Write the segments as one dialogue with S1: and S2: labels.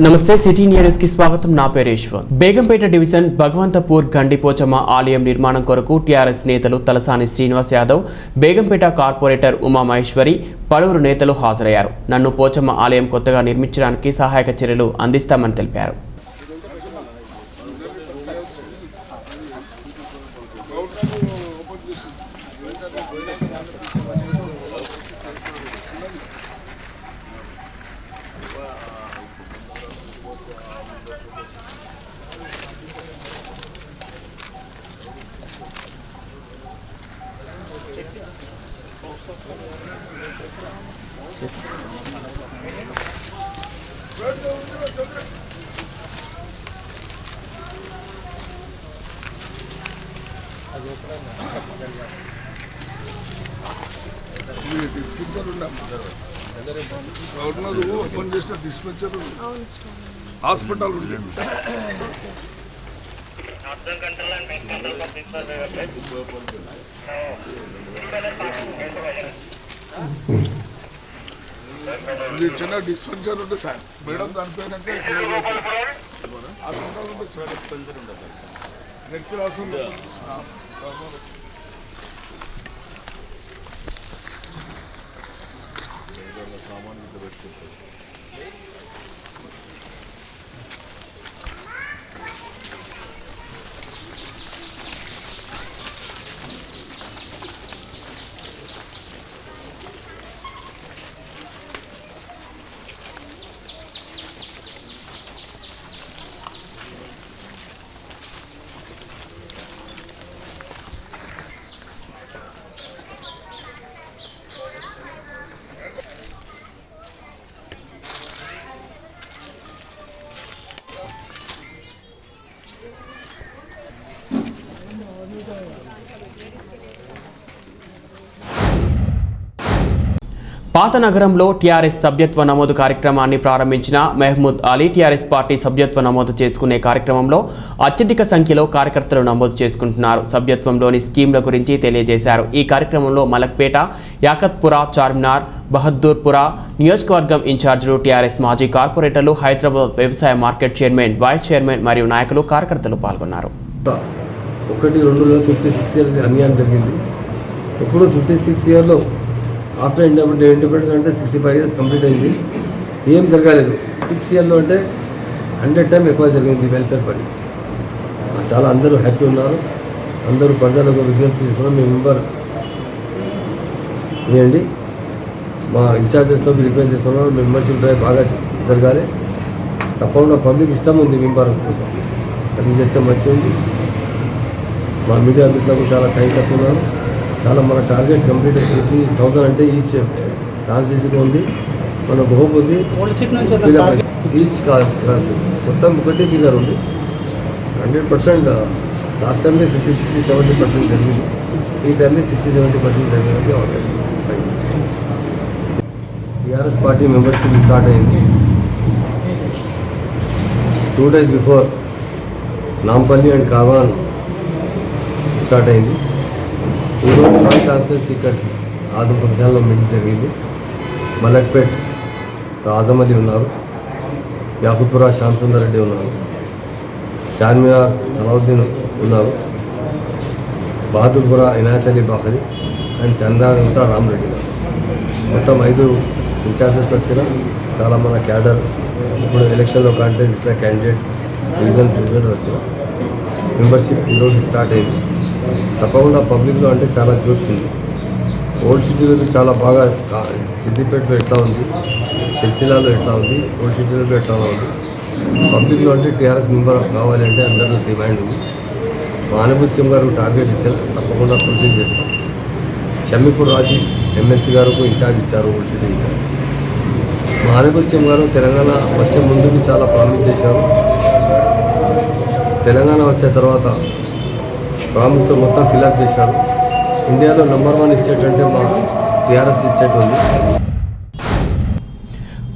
S1: నమస్తే సిటీండియా న్యూస్ కి స్వాగతం. నా పేరు యశ్వంత్. బేగంపేట డివిజన్ భగవంతపూర్ గండిపోచమ్మ ఆలయం నిర్మాణం కొరకు టీఆర్ఎస్ నేతలు తలసాని శ్రీనివాస్ యాదవ్, బేగంపేట కార్పొరేటర్ ఉమా మహేశ్వరి, పలువురు నేతలు హాజరయ్యారు. నన్ను పోచమ్మ ఆలయం కొత్తగా నిర్మించడానికి సహాయక చర్యలు అందిస్తామని తెలిపారు.
S2: ఓపెన్ చేసిన డిస్పెన్సర్ హాస్పిటల్ ఉంది. ఇది చిన్న డిస్పెన్సర్ ఉంటుంది సార్. మేడం దానిపైన హాస్పిటల్ ఉంటుంది సార్. డిస్పెన్సర్ ఉంటుంది. నెక్స్ట్ క్లాస్ ఉంది. సామాన్ ఇంత పెట్టుకుంటారు.
S1: పాత నగరంలో టీఆర్ఎస్ సభ్యత్వ నమోదు కార్యక్రమాన్ని ప్రారంభించిన మహమూద్ అలీ టీఆర్ఎస్ పార్టీ సభ్యత్వ నమోదు చేసుకునే కార్యక్రమంలో అత్యధిక సంఖ్యలో కార్యకర్తలు నమోదు చేసుకుంటున్నారు. సభ్యత్వంలోని స్కీమ్ల గురించి తెలియజేశారు. ఈ కార్యక్రమంలో మలక్పేట, యాకత్పుర, చార్మినార్, బహద్దూర్పుర నియోజకవర్గం ఇన్ఛార్జీలు, టీఆర్ఎస్ మాజీ కార్పొరేటర్లు, హైదరాబాద్ వ్యవసాయ మార్కెట్ చైర్మన్, వైస్ చైర్మన్ మరియు నాయకులు, కార్యకర్తలు పాల్గొన్నారు.
S3: 56 ఇయర్స్ అన్యాయం జరిగింది. ఇప్పుడు 56 ఇయర్లో ఆఫ్టర్ ఇండిపెండెన్స్ అంటే 65 ఇయర్స్ కంప్లీట్ అయింది. ఏం జరగలేదు. 6 ఇయర్లో అంటే 100 టైం ఎక్కువ జరిగింది వెల్ఫేర్ పని. చాలా అందరూ హ్యాపీ ఉన్నారు. అందరూ ప్రజలకు విజ్ఞప్తి చేస్తున్నాం. మీ మెంబర్ ఇవ్వండి. మా ఇన్ఛార్జెస్లో రిక్వెస్ట్ చేస్తున్నాం. మెంబర్షిప్ డ్రైవ్ బాగా జరగాలి. తప్పకుండా పబ్లిక్ ఇష్టం ఉంది మెంబర్ కోసం. అది చేస్తే మంచిగా ఉంది. మా మీడియా మిత్రులకు చాలా థ్యాంక్స్ చెప్తున్నాను. చాలా మన టార్గెట్ కంప్లీట్ 50,000 అంటే ఈచ్ కాన్స్టిట్యూన్సీకి ఉంది. మన హోప్ ఉంది. ఈచ్ మొత్తం ఒకటి ఫిగర్ ఉంది. 100% లాస్ట్ టైంలో 50, 60, 70% జరిగింది. ఈ టైంలో 60, 70% జరిగింది అవకాశం. టీఆర్ఎస్ పార్టీ మెంబర్షిప్ స్టార్ట్ అయింది 2 days బిఫోర్. నాంపల్లి అండ్ కావాన్ స్టార్ట్ అయింది. ఈరోజు ఫైవ్ కాన్స్టిట్యూన్సీ ఇక్కడికి ఆజం ఫంక్షన్లో మీటింగ్ జరిగింది. మలక్పేట్ ఆజం అలీ ఉన్నారు, యాకుత్పుర శ్యామసుందర్ రెడ్డి ఉన్నారు, చార్మినార్ సలావుద్దీన్ ఉన్నారు, బహదూర్పుర ఇనాయత్ అలీ బాఖరి అండ్ చందాగంట రామరెడ్డి గారు. మొత్తం 5 ఇన్ఛార్జెస్ వచ్చిన చాలా మన క్యాడర్ ఇప్పుడు ఎలక్షన్లో కాంటెస్ట్ ఇచ్చిన క్యాండిడేట్ రీజన్ ప్రెసిడెంట్ వచ్చిన మెంబర్షిప్ ఈరోజు స్టార్ట్ అయింది. తప్పకుండా పబ్లిక్లో అంటే చాలా జోష్ ఉంది. ఓల్డ్ సిటీలో చాలా బాగా, సిద్దిపేటలో ఎట్లా ఉంది, సిరిసిల్లాలో ఎట్లా ఉంది, ఓల్డ్ సిటీలో ఎట్లా ఉంది. పబ్లిక్లో అంటే టీఆర్ఎస్ మెంబర్ కావాలంటే అందరూ డిమాండ్ ఉంది. మా అనుభూతి సింగ్ గారు టార్గెట్ ఇచ్చారు. తప్పకుండా పూర్తి చేస్తాం. షమీపూర్ రాజీ ఎమ్మెల్సీ గారికి ఇన్ఛార్జ్ ఇచ్చారు, ఓల్డ్ సిటీ ఇన్ఛార్జ్. మా అనుభూతి సింగ్ గారు తెలంగాణ వచ్చే ముందుకు చాలా ప్రామిస్ చేశారు. తెలంగాణ వచ్చే తర్వాత ప్రామిస్తో మొత్తం ఫిల్అప్ చేశారు. ఇండియాలో నంబర్ 1 స్టేట్ అంటే మా టీఆర్ఎస్ స్టేట్ ఉంది.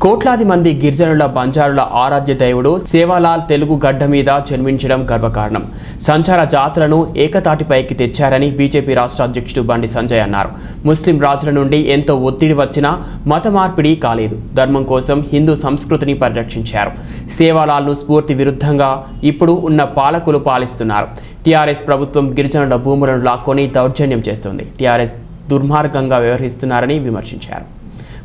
S1: కోట్లాది మంది గిరిజనుల బంజారుల ఆరాధ్య దేవుడు సేవాలాల్ తెలుగు గడ్డ మీద జన్మించడం గర్వకారణం. సంచార జాతులను ఏకతాటిపైకి తెచ్చారని బీజేపీ రాష్ట్ర అధ్యక్షుడు బండి సంజయ్ అన్నారు. ముస్లిం రాజుల నుండి ఎంతో ఒత్తిడి వచ్చినా మత మార్పిడి కాలేదు. ధర్మం కోసం హిందూ సంస్కృతిని పరిరక్షించారు. సేవాలాల్ను స్ఫూర్తి విరుద్ధంగా ఇప్పుడు ఉన్న పాలకులు పాలిస్తున్నారు. టీఆర్ఎస్ ప్రభుత్వం గిరిజనుల భూములను లాక్కొని దౌర్జన్యం చేస్తుంది. టీఆర్ఎస్ దుర్మార్గంగా వ్యవహరిస్తున్నారని విమర్శించారు.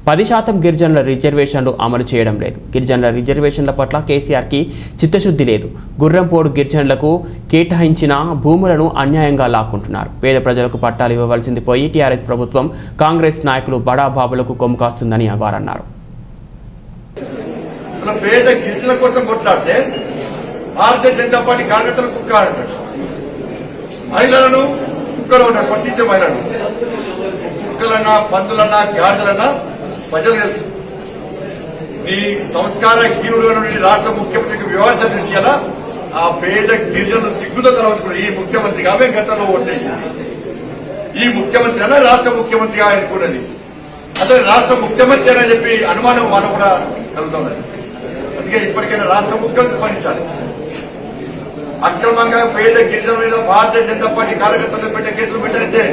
S1: 10% గిరిజనుల రిజర్వేషన్లు అమలు చేయడం లేదు. గిరిజనుల రిజర్వేషన్ల పట్ల కేసీఆర్కి చిత్తశుద్ధి లేదు. గుర్రంపోడు గిరిజనులకు కేటాయించిన భూములను అన్యాయంగా లాక్కుంటున్నారు. పేద ప్రజలకు పట్టాలు ఇవ్వవలసింది పోయి టీఆర్ఎస్ ప్రభుత్వం కాంగ్రెస్ నాయకులు బడాబాబులకు కొమ్ము కాస్తుందని వారన్నారు.
S4: పేద గిరిజనుల కోసం కొట్లాడితే భారతీయ జనతా పార్టీ కార్యకర్తలు కుక్క మహిళలను కుక్కలు ఉన్నారు. ప్రశ్నించే మహిళలు కుక్కలన్నా పందులన్నా గాడిదలన్నా ప్రజలు తెలుసు. నీ సంస్కార హీనుడుగా నుండి రాష్ట్ర ముఖ్యమంత్రికి వివాదాలు విషయాల ఆ పేద గిరిజనులు సిగ్గుతో తలవసుకున్నారు. ఈ ముఖ్యమంత్రిగా మేము గతంలో ఓటేసింది. ఈ ముఖ్యమంత్రి అన్న రాష్ట్ర ముఖ్యమంత్రిగా అనుకున్నది. అతను రాష్ట్ర ముఖ్యమంత్రి అని చెప్పి అనుమానం మనం కూడా కలుగుతున్నది. అందుకే ఇప్పటికైనా రాష్ట్ర ముఖ్యమంత్రి స్పందించాలి. అక్రమంగా పేద గిరిజనుల మీద భారతీయ జనతా పార్టీ కార్యకర్తలు పెట్టే కేసులు పెట్టితే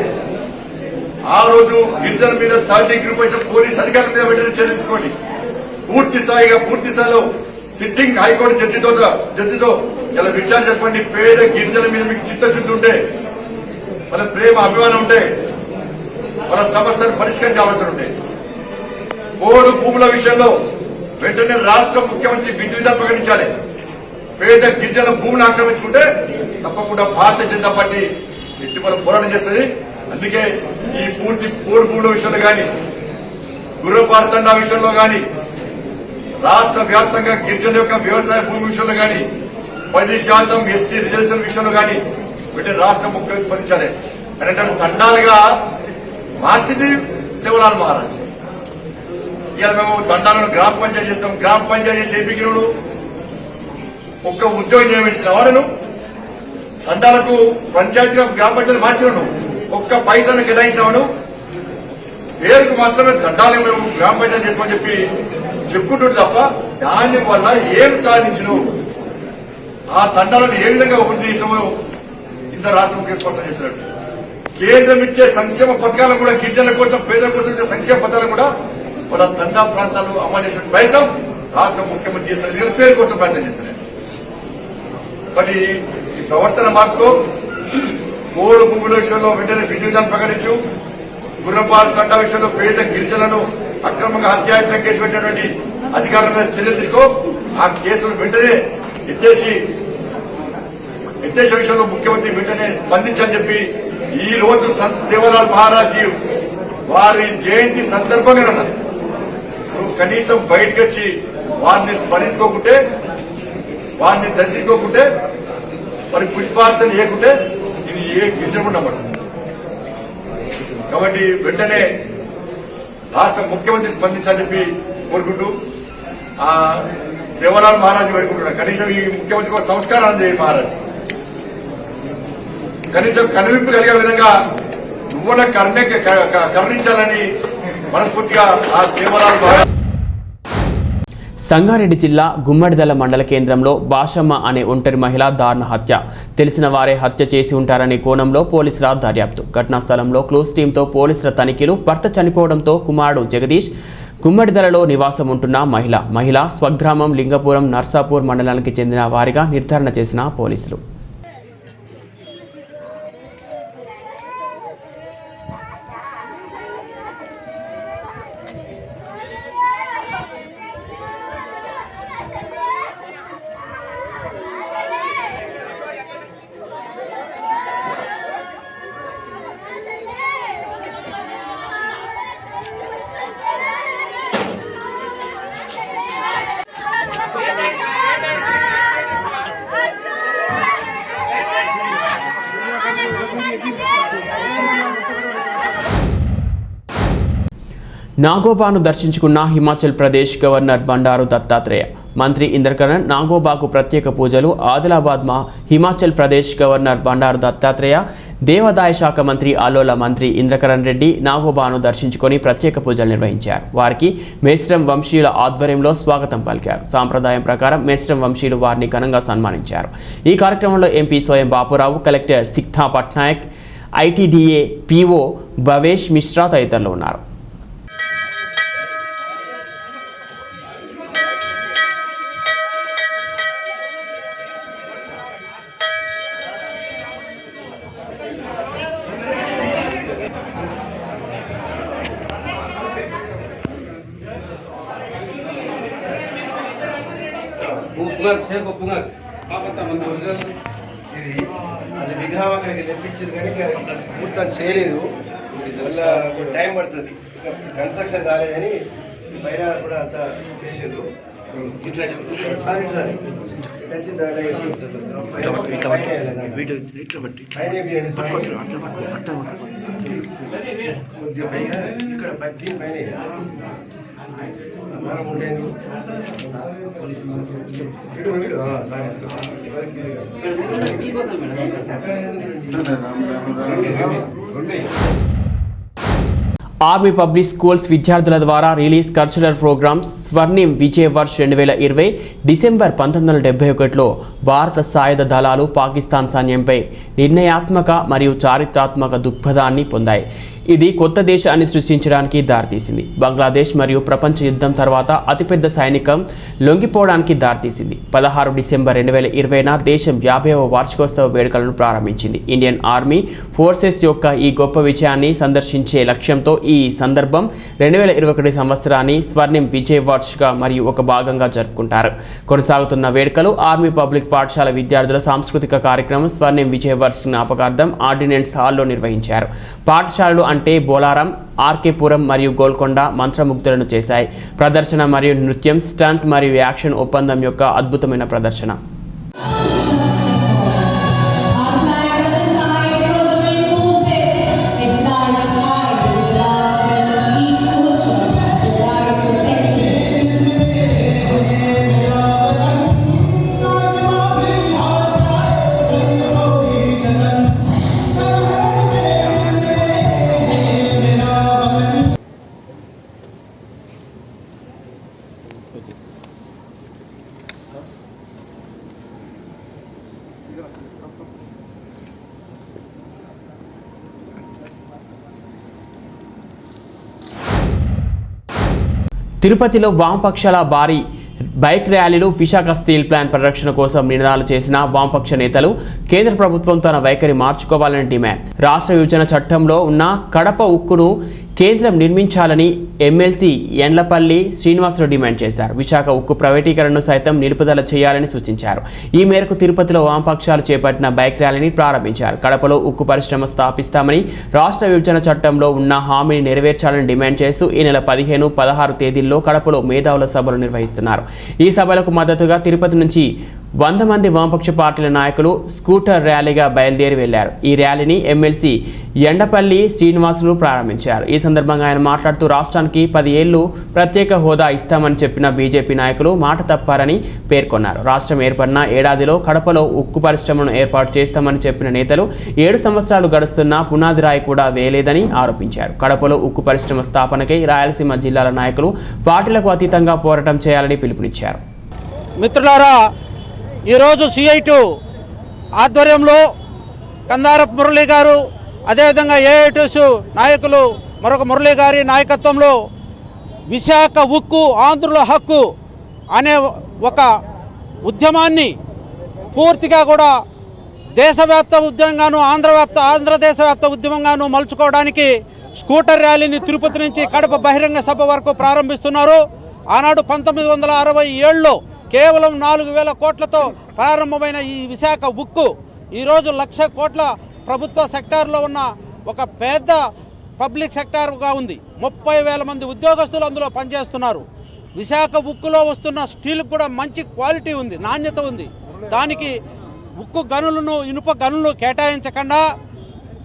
S4: ఆ రోజు గిరిజనుల మీద 3rd degree పోలీస్ అధికారుల మీద వెంటనే చర్చించుకోండి. పూర్తి స్థాయిలో సిట్టింగ్ హైకోర్టు జడ్జితో ఇలా విచారణ చెప్పండి. పేద గిరిజనుల మీద మీకు చిత్తశుద్ధి ఉంటే, వాళ్ళ ప్రేమ అభిమానం ఉంటే, వాళ్ళ సమస్యను పరిష్కరించే అవసరం ఉంటే, పోడు భూముల విషయంలో వెంటనే రాష్ట్ర ముఖ్యమంత్రి విధులను ప్రకటించాలి. పేద గిరిజనుల భూములను ఆక్రమించుకుంటే తప్పకుండా భారతీయ జనతా పార్టీ ఎట్టి మనం పోరాటం చేస్తుంది. అందుకే ఈ పూర్తి పోడు భూముల విషయంలో గాని, గుర్రపాల తండా విషయంలో గాని, రాష్ట్ర వ్యాప్తంగా గిరిజనుల యొక్క వ్యవసాయ భూమి విషయంలో గాని, 10% ఎస్టీ రిజర్వేషన్ విషయంలో గాని వీటిని రాష్ట్ర ముఖ్యమంత్రి స్పందించాలి. అనేటువంటి తండాలుగా మార్చింది సేవలాల్ మహారాజ్. ఇవాళ మేము తండాలను గ్రామ పంచాయతీ చేస్తాం. గ్రామ పంచాయతీ చేసి ఏపీకినుడు ఒక్క ఉద్యోగం నియమించిన వాడును తండాలకు పంచాయతీగా గ్రామ పంచాయతీ మార్చినను ఒక్క పైసను కేటాయించినవాడు పేరుకు మాత్రమే దండాలు మేము గ్రామ పంచాయతీ చేస్తామని చెప్పి చెప్పుకుంటుంది తప్ప దాని వల్ల ఏం సాధించను, ఆ తండాలను ఏ విధంగా అభివృద్ధి చేసినామో ఇంత రాష్ట్ర ముఖ్య స్పష్టం చేసినట్టు. కేంద్రం ఇచ్చే సంక్షేమ పథకాలను కూడా గిరిజనుల కోసం పేదల కోసం ఇచ్చే సంక్షేమ పథకాలను కూడా వాళ్ళ తండా ప్రాంతాలు అమలు చేసిన ప్రయత్నం రాష్ట్ర ముఖ్యమంత్రి చేస్తున్నారు. పేరు కోసం ప్రయత్నం చేస్తున్నారు. మరి ఈ ప్రవర్తన మార్చుకో. పోడు భూముల విషయంలో వెంటనే విధులను ప్రకటించు. గుర్రపాల తండా విషయంలో పేద గిరిజనులను అక్రమంగా హత్యాయత్నం కేసు పెట్టినటువంటి అధికారుల మీద చర్యలు తీసుకో. ఆ కేసులు వెంటనే ఎత్తేసే విషయంలో ముఖ్యమంత్రి వెంటనే స్పందించని చెప్పి ఈ రోజు సంత్ సేవలాల్ మహారాజ్ వారి జయంతి సందర్భంగా ఉన్నది. నువ్వు కనీసం బయటకు వచ్చి వారిని స్మరించుకోకుంటే, వారిని దర్శించుకోకుంటే, మరి పుష్పార్చన చేయకుంటే ఇది ఏ గిరిజనుడు నమ్మడు. కాబట్టి వెంటనే రాష్ట్ర ముఖ్యమంత్రి స్పందించాలని చెప్పి కోరుకుంటూ ఆ సేవలాల్ మహారాజ్ వేడుకుంటున్నాడు. కనీసం ఈ ముఖ్యమంత్రికి ఒక సంస్కారం అంది మహారాజ్. కనీసం కనువింపు కలిగే విధంగా నువ్వున కరుణించాలని మనస్ఫూర్తిగా ఆ సేవలాల్ మహారాజ్.
S1: సంగారెడ్డి జిల్లా గుమ్మడిదల మండల కేంద్రంలో భాషమ్మ అనే ఒంటరి మహిళ దారుణ హత్య. తెలిసిన వారే హత్య చేసి ఉంటారనే కోణంలో పోలీసుల దర్యాప్తు. ఘటనా స్థలంలో క్లోజ్ టీంతో పోలీసుల తనిఖీలు. భర్త చనిపోవడంతో కుమారుడు జగదీష్ గుమ్మడిదలలో నివాసం ఉంటున్న మహిళ స్వగ్రామం లింగపురం నర్సాపూర్ మండలానికి చెందిన వారిగా నిర్ధారణ చేసిన పోలీసులు. నాగోబాను దర్శించుకున్న హిమాచల్ ప్రదేశ్ గవర్నర్ బండారు దత్తాత్రేయ మంత్రి ఇంద్రకరణ్ నాగోబాకు ప్రత్యేక పూజలు, ఆదిలాబాద్ హిమాచల్ ప్రదేశ్ గవర్నర్ బండారు దత్తాత్రేయ, దేవాదాయ శాఖ మంత్రి అల్లోల మంత్రి ఇంద్రకరణ్ రెడ్డి నాగోబాను దర్శించుకొని ప్రత్యేక పూజలు నిర్వహించారు. వారికి మేస్రం వంశీయుల ఆధ్వర్యంలో స్వాగతం పలికారు. సాంప్రదాయం ప్రకారం మేస్రం వంశీయులు వారిని ఘనంగా సన్మానించారు. ఈ కార్యక్రమంలో ఎంపీ స్వయం Bapurao, collector Sikta Patnaik, ITDA PO Bhavesh Mishra తదితరులు ఉన్నారు.
S5: ఇది అది విగ్రహం అక్కడికి తెప్పించారు కానీ పూర్తి చేయలేదు. వల్ల టైం పడుతుంది, కన్స్ట్రక్షన్ కాలేదని పైన కూడా అంతా చేసారు. ఇట్లా సార్ ఇట్లా కొద్దిగా పైగా ఇక్కడ దీని పైన
S1: ఆర్మీ పబ్లిక్ స్కూల్స్ విద్యార్థుల ద్వారా release cultural programmes Swarnim Vijay Varsh 2020 December 1971లో భారత సాయుధ దళాలు పాకిస్తాన్ సైన్యంపై నిర్ణయాత్మక మరియు చారిత్రాత్మక దృక్పథాన్ని పొందాయి. ఇది కొత్త దేశాన్ని సృష్టించడానికి దారితీసింది. బంగ్లాదేశ్ మరియు ప్రపంచ యుద్ధం తర్వాత అతిపెద్ద సైనికం లొంగిపోవడానికి దారితీసింది. 16 డిసెంబర్ 2020న దేశం 50వ వార్షికోత్సవ వేడుకలను ప్రారంభించింది. ఇండియన్ ఆర్మీ ఫోర్సెస్ యొక్క ఈ గొప్ప విజయాన్ని సందర్శించే లక్ష్యంతో ఈ సందర్భం 2021 సంవత్సరాన్ని స్వర్ణిం విజయ్ వర్ష్గా మరియు ఒక భాగంగా జరుపుకుంటారు. కొనసాగుతున్న వేడుకలు ఆర్మీ పబ్లిక్ పాఠశాల విద్యార్థుల సాంస్కృతిక కార్యక్రమం స్వర్ణిం విజయ్ వర్ష్ జ్ఞాపకార్థం ఆర్డినెన్స్ హాల్లో నిర్వహించారు. పాఠశాలలు అంటే బోలారం, ఆర్కేపురం మరియు గోల్కొండ మంత్రముగ్ధులను చేశాయి. ప్రదర్శన మరియు నృత్యం, స్టంట్ మరియు యాక్షన్ ఒప్పందం యొక్క అద్భుతమైన ప్రదర్శన. తిరుపతిలో వామపక్షాల భారీ బైక్ ర్యాలీలు, విశాఖ స్టీల్ ప్లాంట్ పరిరక్షణ కోసం నినాదాలు చేసిన వామపక్ష నేతలు కేంద్ర ప్రభుత్వం తన వైఖరి మార్చుకోవాలని డిమాండ్. రాష్ట్ర విభజన చట్టంలో ఉన్న కడప ఉక్కును కేంద్రం నిర్మించాలని ఎమ్మెల్సీ ఎండ్లపల్లి శ్రీనివాసరావు డిమాండ్ చేశారు. విశాఖ ఉక్కు ప్రైవేటీకరణను సైతం నిలుపుదల చేయాలని సూచించారు. ఈ మేరకు తిరుపతిలో వామపక్షాలు చేపట్టిన బైక్ ర్యాలీని ప్రారంభించారు. కడపలో ఉక్కు పరిశ్రమ స్థాపిస్తామని, రాష్ట్ర విభజన చట్టంలో ఉన్న హామీని నెరవేర్చాలని డిమాండ్ చేస్తూ ఈ నెల 15, 16 తేదీల్లో కడపలో మేధావుల సభలు నిర్వహిస్తున్నారు. ఈ సభలకు మద్దతుగా తిరుపతి నుంచి 100 మంది వామపక్ష పార్టీల నాయకులు స్కూటర్ ర్యాలీగా బయలుదేరి వెళ్లారు. ఈ ర్యాలీని ఎమ్మెల్సీ ఎండపల్లి శ్రీనివాసులు ప్రారంభించారు. ఈ సందర్భంగా ఆయన మాట్లాడుతూ రాష్ట్రానికి 10 ఏళ్లు ప్రత్యేక హోదా ఇస్తామని చెప్పిన బీజేపీ నాయకులు మాట తప్పారని పేర్కొన్నారు. రాష్ట్రం ఏర్పడిన ఏడాదిలో కడపలో ఉక్కు పరిశ్రమను ఏర్పాటు చేస్తామని చెప్పిన నేతలు 7 సంవత్సరాలు గడుస్తున్నా పునాది రాయి కూడా వేయలేదని ఆరోపించారు. కడపలో ఉక్కు పరిశ్రమ స్థాపనకై రాయలసీమ జిల్లాల నాయకులు పార్టీలకు అతీతంగా పోరాటం చేయాలని పిలుపునిచ్చారు.
S6: మిత్రులారా, ఈరోజు CI2 ఆధ్వర్యంలో కందారపు మురళీ గారు, అదేవిధంగా AITS నాయకులు మరొక మురళీ గారి నాయకత్వంలో విశాఖ ఉక్కు ఆంధ్రుల హక్కు అనే ఒక ఉద్యమాన్ని పూర్తిగా కూడా దేశవ్యాప్త ఉద్యమంగాను ఆంధ్రదేశ వ్యాప్త ఉద్యమంగాను మలుచుకోవడానికి స్కూటర్ ర్యాలీని తిరుపతి నుంచి కడప బహిరంగ సభ వరకు ప్రారంభిస్తున్నారు. ఆనాడు 1967లో కేవలం 4,000 కోట్లతో ప్రారంభమైన ఈ విశాఖ ఉక్కు ఈరోజు 1,00,000 కోట్ల ప్రభుత్వ సెక్టార్లో ఉన్న ఒక పెద్ద పబ్లిక్ సెక్టార్గా ఉంది. 30,000 మంది ఉద్యోగస్తులు అందులో పనిచేస్తున్నారు. విశాఖ ఉక్కులో వస్తున్న స్టీల్ కూడా మంచి క్వాలిటీ ఉంది, నాణ్యత ఉంది. దానికి ఉక్కు గనులను, ఇనుప గనులను కేటాయించకుండా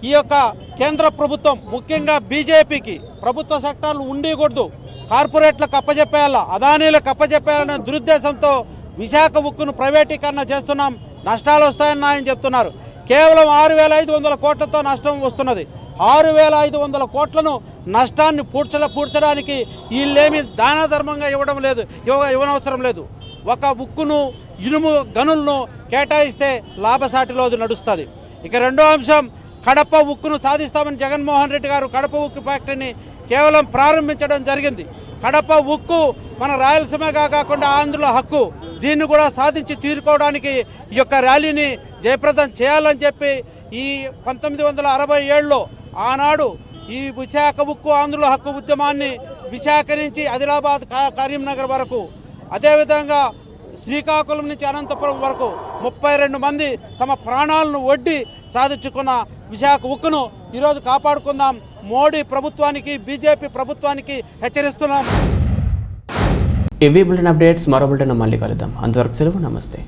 S6: ఈ యొక్క కేంద్ర ప్రభుత్వం, ముఖ్యంగా బీజేపీకి ప్రభుత్వ సెక్టార్లు ఉండకూడదు, కార్పొరేట్లకు అప్పజెప్పేయాలా, అదానీలకు అప్పజెప్పేయాలనే దురుద్దేశంతో విశాఖ ఉక్కును ప్రైవేటీకరణ చేస్తున్నాం, నష్టాలు వస్తాయని చెప్తున్నారు. కేవలం 6,500 కోట్లతో నష్టం వస్తున్నది. 6,500 కోట్లను నష్టాన్ని పూడ్చడానికి వీళ్ళేమి దాన ధర్మంగా ఇవ్వనవసరం లేదు. ఒక ఉక్కును ఇనుము గనులను కేటాయిస్తే లాభసాటిలో నడుస్తుంది. ఇక రెండో అంశం, కడప ఉక్కును సాధిస్తామని జగన్మోహన్ రెడ్డి గారు కడప ఉక్కు ఫ్యాక్టరీని కేవలం ప్రారంభించడం జరిగింది. కడప ఉక్కు మన రాయలసీమగా కాకుండా ఆంధ్రుల హక్కు. దీన్ని కూడా సాధించి తీరుకోవడానికి ఈ యొక్క ర్యాలీని జయప్రదం చేయాలని చెప్పి ఈ 1967లో ఆనాడు ఈ విశాఖ ఉక్కు ఆంధ్రుల హక్కు ఉద్యమాన్ని విశాఖ నుంచి ఆదిలాబాద్ కరీంనగర్ వరకు, అదేవిధంగా శ్రీకాకుళం నుంచి అనంతపురం వరకు 32 మంది తమ ప్రాణాలను ఒడ్డి సాధించుకున్న విశాఖ ఉక్కును ఈరోజు కాపాడుకుందాం. మోడీ ప్రభుత్వానికి, బీజేపీ ప్రభుత్వానికి హెచ్చరిస్తున్నాం.
S1: ఇవి బులెటిన్ అప్డేట్స్. మరో బులెటిన్ మళ్ళీ కలుద్దాం. అంతవరకు సెలవు. నమస్తే.